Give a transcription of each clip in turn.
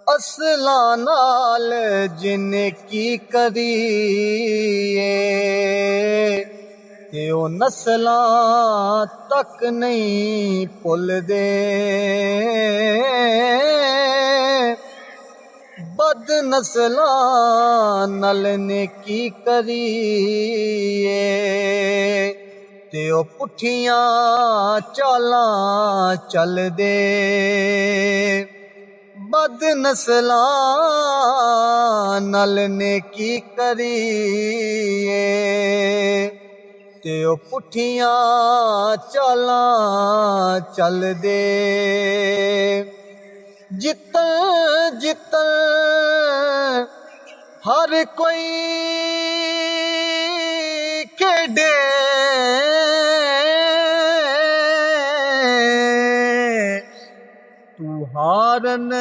असलां नाल जिन्ने की करिए ते ओ नस्लां तक नहीं भुलदे। बद नस्लां नाल नेकी करिए ते ओ पुठियां चालां चलदे। बद नस्लां नाल नेकी करिए ते ओ पुठियां चालां चलदे। जितन जितन हर कोई खेडे तू हारन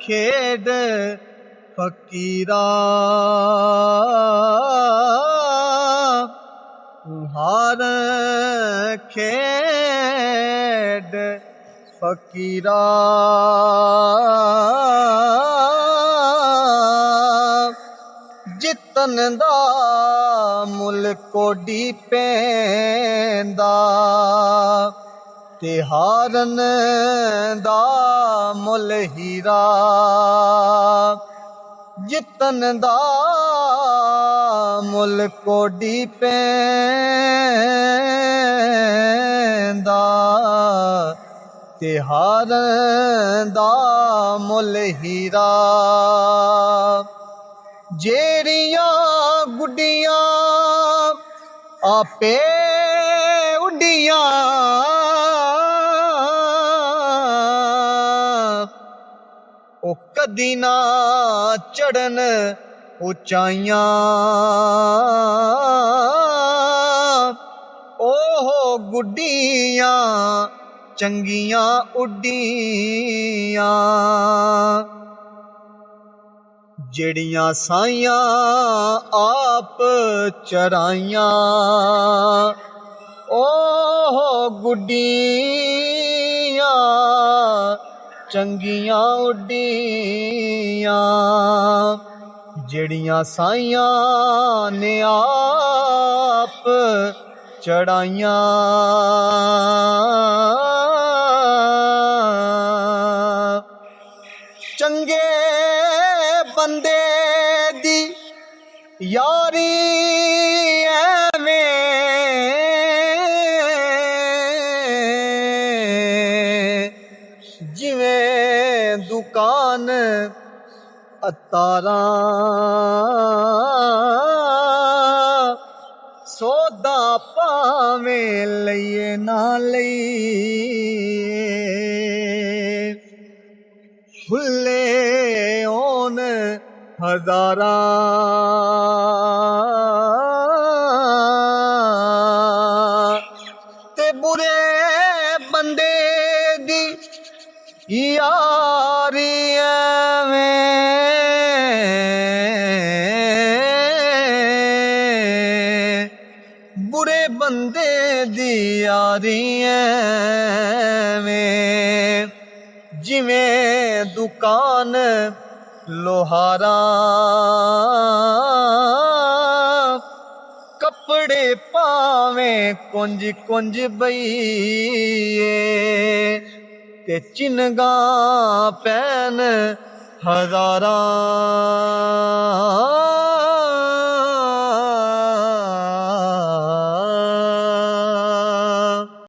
खेड फकीरा, तू हारन खेड फकीरा। जितन दा मुल कोडी पैंदा ते हारन दा मुल हीरा। जितन दा मुल कोडी पैंदा ते हारन दा मुल हीरा। जेड़ियां गुड्डियां आपे उड्डियां ओ कदी ना चढ़न उचाइयां। ओहो गुड्डियां चंगियां उड्डियां जेड़ियां साइयां आप चराइयां। ओहो गुड्डियां चंगियां उड्डियां जेड़ियां साइयां ने आप चढ़ाइयां। चंगे बंदे दी यारी ऐवें जिवें दुकान अतारा। सौदा भावें लइए ना लइए खुले होन हजारा। ते बुरे बंदे दी यारी ऐवें बुरे बंदे दी यारी ऐवें जिवें दुकान लोहारा। कपड़े पावें कुंज कुंज बइये ते चिनगा पैन हजारा।